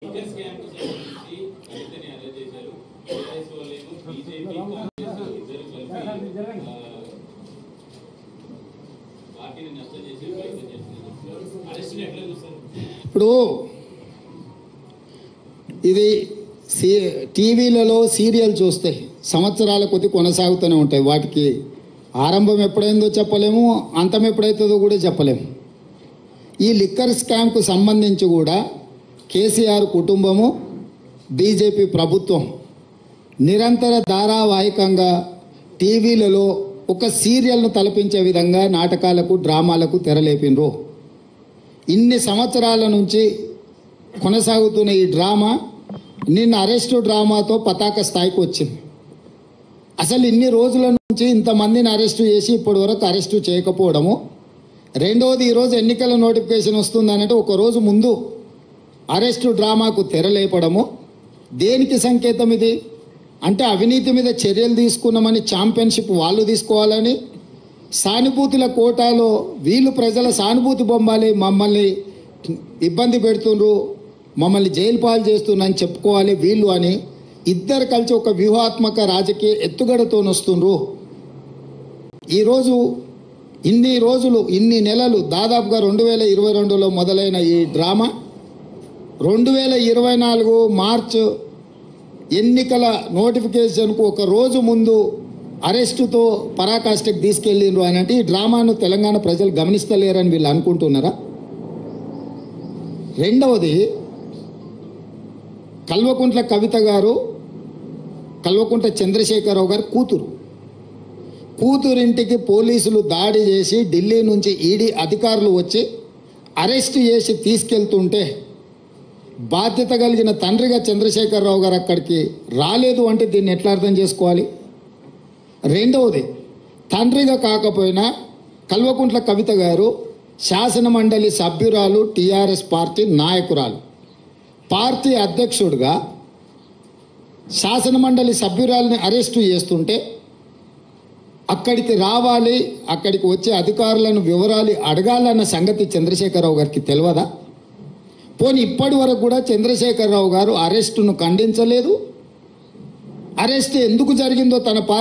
Teachers camp సంబంధించి కవితని arrest చేశారు. TRS వాళ్ళేమో బీజేపీ కాంగ్రెస్ ఇద్దరు కలిపి పార్టీని నష్టం చేసే ప్రయత్నం చేస్తున్నారు. అరెస్ట్ని ఎట్లా చూస్తారు? ఇప్పుడు ఇది టీవీలలో సీరియల్ చూస్తే సంవత్సరాల కొద్ది కొనసాగుతూనే ఉంటాయి. వాటికి ఆరంభం ఎప్పుడైందో చెప్పలేము, అంతం ఎప్పుడైతుందో కూడా చెప్పలేము. ఈ లిక్కర్ స్కామ్కు సంబంధించి కూడా కేసీఆర్ కుటుంబము, బీజేపీ ప్రభుత్వం నిరంతర ధారావాహికంగా టీవీలలో ఒక సీరియల్ను తలపించే విధంగా నాటకాలకు, డ్రామాలకు తెరలేపినరు. ఇన్ని సంవత్సరాల నుంచి కొనసాగుతున్న ఈ డ్రామా నిన్న అరెస్టు డ్రామాతో పతాక స్థాయికి వచ్చింది. అసలు ఇన్ని రోజుల నుంచి ఇంతమందిని అరెస్టు చేసి ఇప్పటి వరకు అరెస్టు చేయకపోవడము, రెండవది ఈరోజు ఎన్నికల నోటిఫికేషన్ వస్తుందనంటే ఒక రోజు ముందు అరెస్టు డ్రామాకు తెరలేపడము దేనికి సంకేతం? ఇది అంటే అవినీతి మీద చర్యలు తీసుకున్నామని ఛాంపియన్షిప్ వాళ్ళు తీసుకోవాలని, సానుభూతుల కోటాలో వీళ్ళు ప్రజల సానుభూతి బొమ్మాలి, మమ్మల్ని ఇబ్బంది పెడుతుండ్రు, మమ్మల్ని జైలు పాలు చేస్తున్నారని చెప్పుకోవాలి వీళ్ళు అని ఇద్దరు కలిసి ఒక వ్యూహాత్మక రాజకీయ ఎత్తుగడతో వస్తుండ్రు. ఈరోజు ఇన్ని రోజులు, ఇన్ని నెలలు, దాదాపుగా 2022లో మొదలైన ఈ డ్రామా 2024 మార్చ్ ఎన్నికల నోటిఫికేషన్కు ఒక రోజు ముందు అరెస్టుతో పరాకాష్ఠకి తీసుకెళ్ళిండ్రు అని అంటే ఈ డ్రామాను తెలంగాణ ప్రజలు గమనిస్తలేరని వీళ్ళు అనుకుంటున్నారా? రెండవది, కల్వకుంట్ల కవిత గారు, కల్వకుంట్ల చంద్రశేఖరరావు గారు కూతురింటికి పోలీసులు దాడి చేసి ఢిల్లీ నుంచి ఈడీ అధికారులు వచ్చి అరెస్ట్ చేసి తీసుకెళ్తుంటే బాధ్యత కలిగిన తండ్రిగా చంద్రశేఖరరావు గారు అక్కడికి రాలేదు అంటే దీన్ని ఎట్లా అర్థం చేసుకోవాలి? రెండవది, తండ్రిగా కాకపోయినా కల్వకుంట్ల కవిత గారు శాసన మండలి సభ్యురాలు, టీఆర్ఎస్ పార్టీ నాయకురాలు, పార్టీ అధ్యక్షుడిగా శాసన మండలి సభ్యురాలని అరెస్టు చేస్తుంటే అక్కడికి రావాలి, అక్కడికి వచ్చే అధికారులను వివరాలు అడగాలన్న సంగతి చంద్రశేఖరరావు గారికి తెలియదా? పోనీ ఇప్పటి వరకు కూడా చంద్రశేఖరరావు గారు అరెస్టును ఖండించలేదు. అరెస్ట్ ఎందుకు జరిగిందో తన